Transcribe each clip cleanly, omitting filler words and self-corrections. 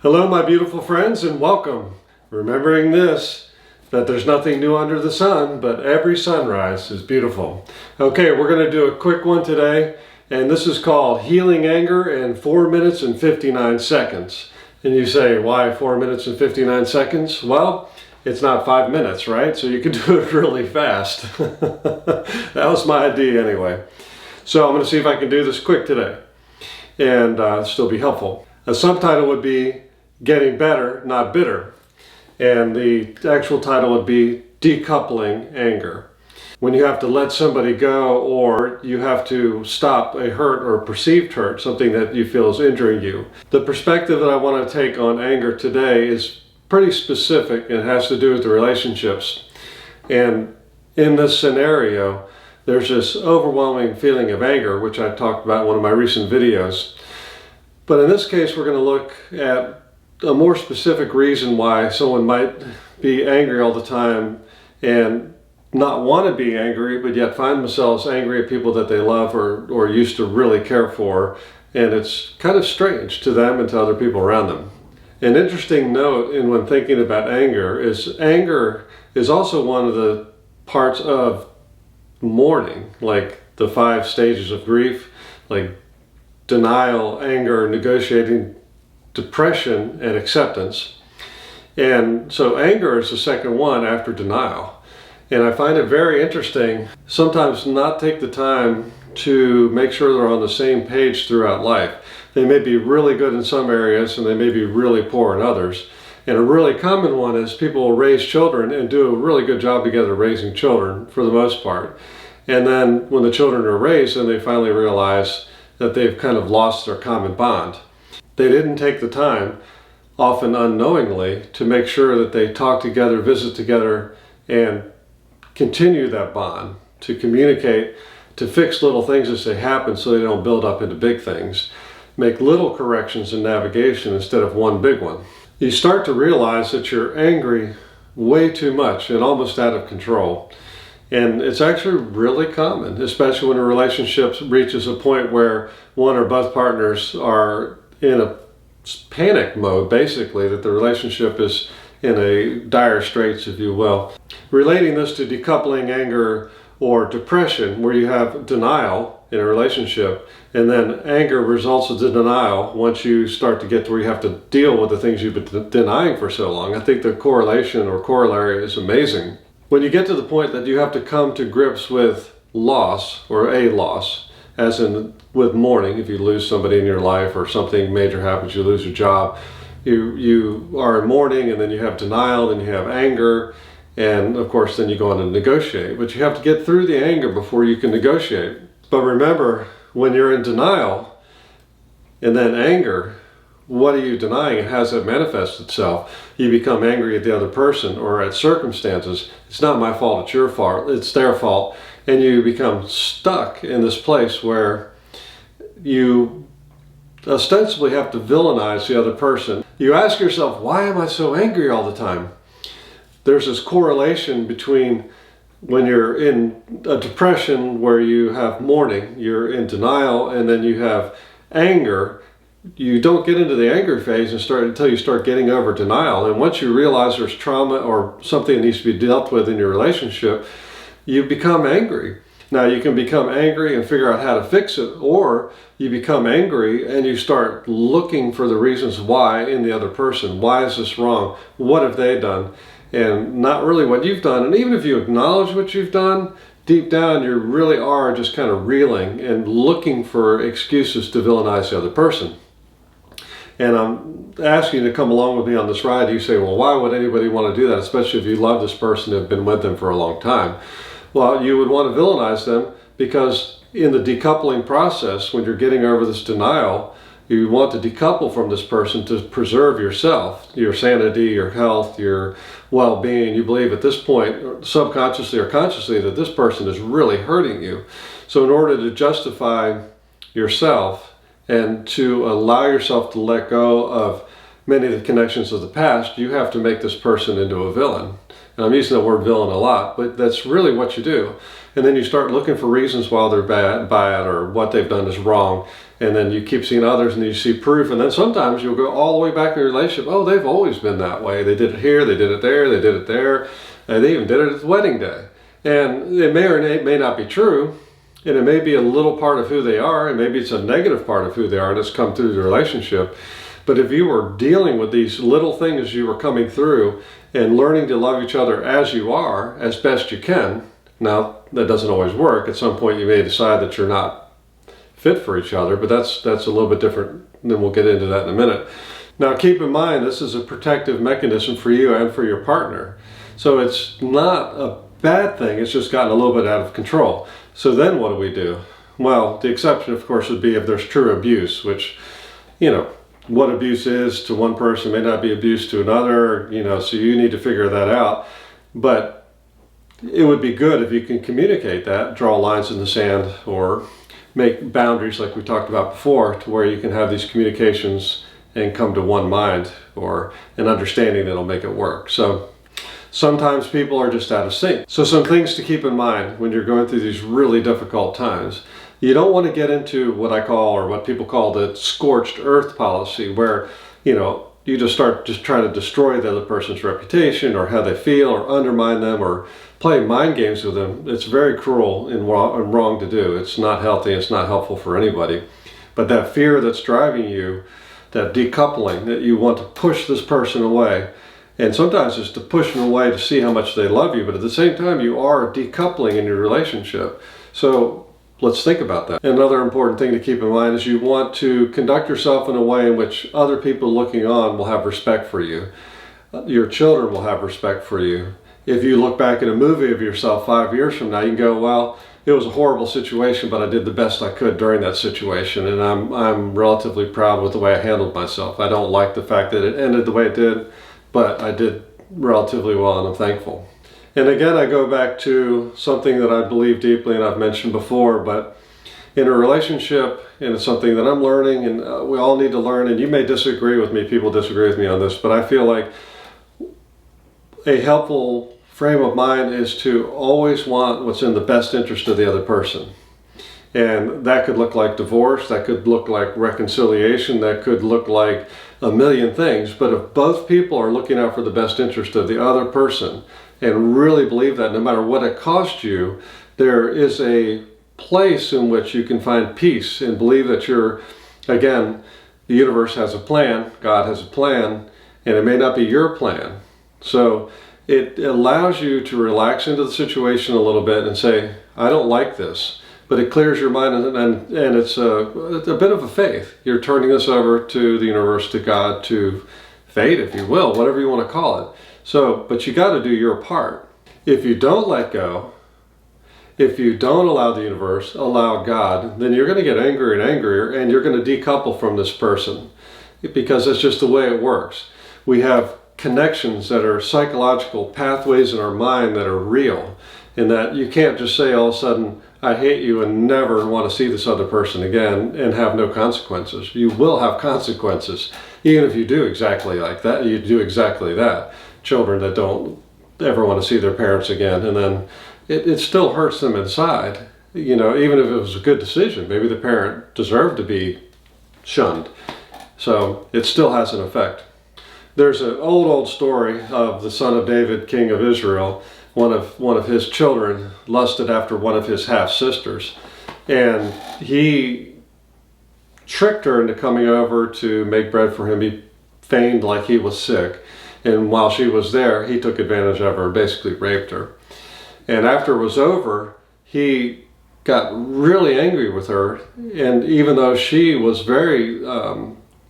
Hello, my beautiful friends, and welcome. Remembering this, that there's nothing new under the sun, but every sunrise is beautiful. Okay, we're going to do a quick one today, and this is called Healing Anger in 4 minutes and 59 seconds. And you say, why 4 minutes and 59 seconds? Well, it's not 5 minutes, right? So you can do it really fast. That was my idea anyway. So I'm going to see if I can do this quick today and still be helpful. A subtitle would be Getting Better, Not Bitter. And the actual title would be Decoupling Anger. When you have to let somebody go, or you have to stop a hurt or perceived hurt, something that you feel is injuring you. The perspective that I want to take on anger today is pretty specific. It has to do with the relationships. And in this scenario, there's this overwhelming feeling of anger, which I talked about in one of my recent videos. But in this case, we're going to look at a more specific reason why someone might be angry all the time and not want to be angry, but yet find themselves angry at people that they love or used to really care for. And it's kind of strange to them and to other people around them. An interesting note in when thinking about anger is also one of the parts of mourning, like the 5 stages of grief, like denial, anger, negotiating, depression, and acceptance. And so anger is the second one after denial. And I find it very interesting sometimes not take the time to make sure they're on the same page throughout life. They may be really good in some areas and they may be really poor in others. And a really common one is people will raise children and do a really good job together raising children for the most part. And then when the children are raised, then they finally realize that they've kind of lost their common bond. They didn't take the time, often unknowingly, to make sure that they talk together, visit together, and continue that bond, to communicate, to fix little things as they happen so they don't build up into big things. Make little corrections in navigation instead of one big one. You start to realize that you're angry way too much and almost out of control. And it's actually really common, especially when a relationship reaches a point where one or both partners are in a panic mode, basically, that the relationship is in a dire straits, if you will. Relating this to decoupling anger or depression, where you have denial in a relationship, and then anger results in the denial once you start to get to where you have to deal with the things you've been denying for so long. I think the correlation or corollary is amazing. When you get to the point that you have to come to grips with loss, or a loss, as in with mourning, if you lose somebody in your life or something major happens, you lose your job, you are in mourning, and then you have denial, then you have anger, and of course then you go on and negotiate. But you have to get through the anger before you can negotiate. But remember, when you're in denial and then anger, what are you denying and how does it manifest itself? You become angry at the other person or at circumstances. It's not my fault, it's your fault, it's their fault. And you become stuck in this place where you ostensibly have to villainize the other person. You ask yourself, why am I so angry all the time? There's this correlation between when you're in a depression where you have mourning, you're in denial, and then you have anger. You don't get into the anger phase until you start getting over denial. And once you realize there's trauma or something that needs to be dealt with in your relationship, you become angry. Now you can become angry and figure out how to fix it, or you become angry and you start looking for the reasons why in the other person. Why is this wrong? What have they done? And not really what you've done. And even if you acknowledge what you've done, deep down you really are just kind of reeling and looking for excuses to villainize the other person. And I'm asking you to come along with me on this ride. You say, well, why would anybody want to do that, especially if you love this person and have been with them for a long time? Well, you would want to villainize them because in the decoupling process, when you're getting over this denial, you want to decouple from this person to preserve yourself, your sanity, your health, your well-being. You believe at this point, subconsciously or consciously, that this person is really hurting you. So in order to justify yourself and to allow yourself to let go of many of the connections of the past, you have to make this person into a villain. And I'm using the word villain a lot, but that's really what you do. And then you start looking for reasons why they're bad or what they've done is wrong. And then you keep seeing others and you see proof. And then sometimes you'll go all the way back in your relationship. Oh, they've always been that way. They did it here, they did it there, they did it there. And they even did it at the wedding day. And it may or may not be true. And it may be a little part of who they are. And maybe it's a negative part of who they are that's come through the relationship. But if you were dealing with these little things as you were coming through and learning to love each other as you are, as best you can, now that doesn't always work. At some point you may decide that you're not fit for each other, but that's a little bit different, and we'll get into that in a minute. Now keep in mind, this is a protective mechanism for you and for your partner. So it's not a bad thing, it's just gotten a little bit out of control. So then what do we do? Well, the exception of course would be if there's true abuse, which, you know, what abuse is to one person may not be abuse to another, you know, so you need to figure that out. But it would be good if you can communicate that, draw lines in the sand, or make boundaries like we talked about before, to where you can have these communications and come to one mind or an understanding that'll make it work. So sometimes people are just out of sync. So some things to keep in mind when you're going through these really difficult times. You don't want to get into what I call, or what people call, the scorched earth policy, where, you know, you just start trying to destroy the other person's reputation or how they feel, or undermine them, or play mind games with them. It's very cruel and wrong to do. It's not healthy. It's not helpful for anybody. But that fear that's driving you, that decoupling, that you want to push this person away, and sometimes it's to push them away to see how much they love you, but at the same time you are decoupling in your relationship. So let's think about that. Another important thing to keep in mind is you want to conduct yourself in a way in which other people looking on will have respect for you. Your children will have respect for you. If you look back at a movie of yourself 5 years from now, you can go, well, it was a horrible situation, but I did the best I could during that situation, and I'm relatively proud with the way I handled myself. I don't like the fact that it ended the way it did, but I did relatively well, and I'm thankful. And again, I go back to something that I believe deeply, and I've mentioned before, but in a relationship, and it's something that I'm learning, and we all need to learn, and you may disagree with me, people disagree with me on this, but I feel like a helpful frame of mind is to always want what's in the best interest of the other person. And that could look like divorce, that could look like reconciliation, that could look like a million things. But if both people are looking out for the best interest of the other person and really believe that no matter what it costs you, there is a place in which you can find peace and believe that again, the universe has a plan, God has a plan, and it may not be your plan. So it allows you to relax into the situation a little bit and say, I don't like this. But it clears your mind, and it's a bit of a faith. You're turning this over to the universe, to God, to fate, if you will, whatever you want to call it. So, but you got to do your part. If you don't let go, if you don't allow the universe, allow God, then you're going to get angrier and angrier, and you're going to decouple from this person, because that's just the way it works. We have connections that are psychological pathways in our mind that are real, and that you can't just say all of a sudden, I hate you, and never want to see this other person again and have no consequences. You will have consequences, even if you do exactly like that. You do exactly that. Children that don't ever want to see their parents again, and then it still hurts them inside. You know, even if it was a good decision, maybe the parent deserved to be shunned. So it still has an effect. There's an old story of the son of David, king of Israel. One of his children lusted after one of his half-sisters, and he tricked her into coming over to make bread for him. He feigned like he was sick, and while she was there, he took advantage of her and basically raped her. And after it was over, he got really angry with her, and even though she was very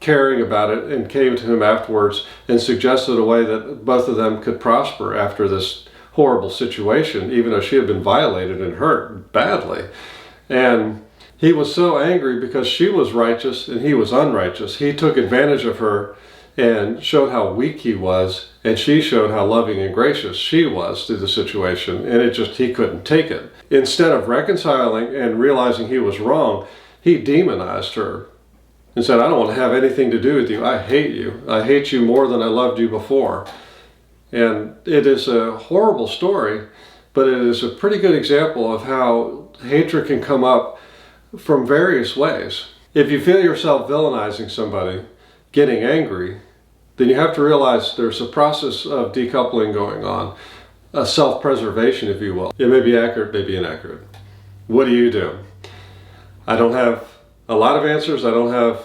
caring about it, and came to him afterwards and suggested a way that both of them could prosper after this horrible situation, even though she had been violated and hurt badly. And he was so angry because she was righteous and he was unrighteous. He took advantage of her and showed how weak he was, and she showed how loving and gracious she was through the situation, and he couldn't take it. Instead of reconciling and realizing he was wrong, he demonized her and said, I don't want to have anything to do with you. I hate you. I hate you more than I loved you before. And it is a horrible story, but it is a pretty good example of how hatred can come up from various ways. If you feel yourself villainizing somebody, getting angry, then you have to realize there's a process of decoupling going on, a self-preservation, if you will. It may be accurate, may be inaccurate. What do you do? I don't have a lot of answers. I don't have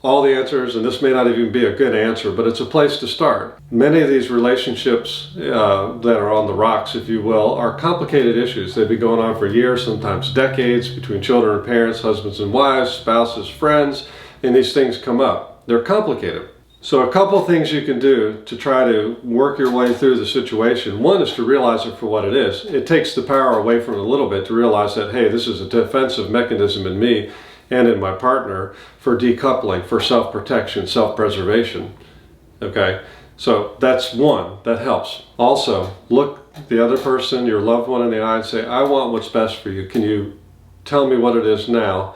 all the answers, and this may not even be a good answer, but it's a place to start. Many of these relationships that are on the rocks, if you will, are complicated issues. They've been going on for years, sometimes decades, between children and parents, husbands and wives, spouses, friends, and these things come up. They're complicated. So a couple things you can do to try to work your way through the situation. One is to realize it for what it is. It takes the power away from it a little bit to realize that, hey, this is a defensive mechanism in me and in my partner for decoupling, for self-protection, self-preservation. Okay, so that's one, that helps. Also, look the other person, your loved one, in the eye and say, I want what's best for you. Can you tell me what it is now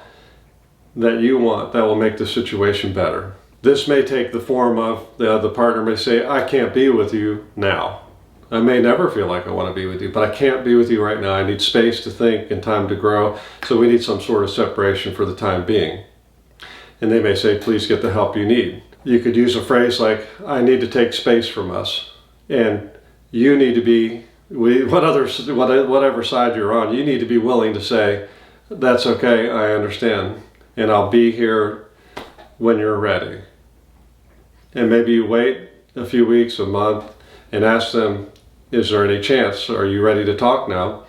that you want that will make the situation better? This may take the form of the partner may say, I can't be with you now. I may never feel like I want to be with you, but I can't be with you right now. I need space to think and time to grow, so we need some sort of separation for the time being. And they may say, please get the help you need. You could use a phrase like, I need to take space from us. And you need to be, whatever side you're on, you need to be willing to say, that's okay, I understand, and I'll be here when you're ready. And maybe you wait a few weeks, a month, and ask them, is there any chance? Are you ready to talk now?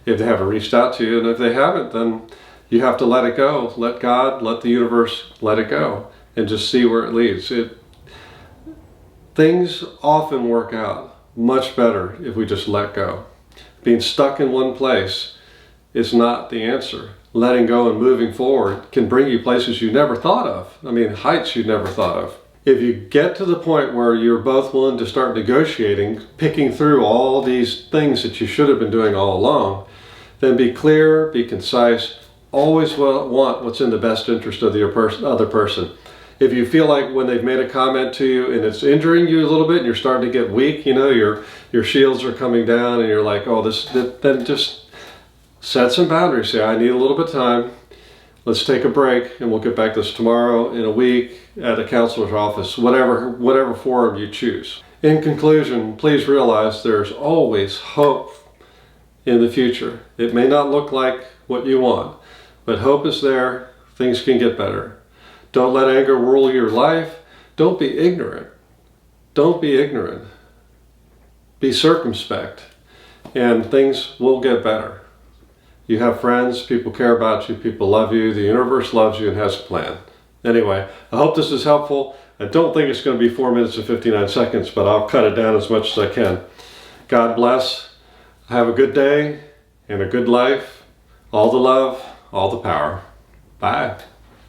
If they haven't reached out to you, and if they haven't, then you have to let it go. Let God, let the universe let it go, and just see where it leads. Things often work out much better if we just let go. Being stuck in one place is not the answer. Letting go and moving forward can bring you places you never thought of. I mean, heights you never thought of. If you get to the point where you're both willing to start negotiating, picking through all these things that you should have been doing all along, then be clear, be concise, always want what's in the best interest of the other person. If you feel like when they've made a comment to you and it's injuring you a little bit and you're starting to get weak, you know, your shields are coming down and you're like, oh, then just set some boundaries. Say, I need a little bit of time. Let's take a break and we'll get back to this tomorrow, in a week, at a counselor's office, whatever forum you choose. In conclusion, please realize there's always hope in the future. It may not look like what you want, but hope is there. Things can get better. Don't let anger rule your life. Don't be ignorant. Don't be ignorant. Be circumspect, and things will get better. You have friends, people care about you, people love you, the universe loves you and has a plan. Anyway, I hope this is helpful. I don't think it's going to be 4 minutes and 59 seconds, but I'll cut it down as much as I can. God bless. Have a good day and a good life. All the love, all the power. Bye.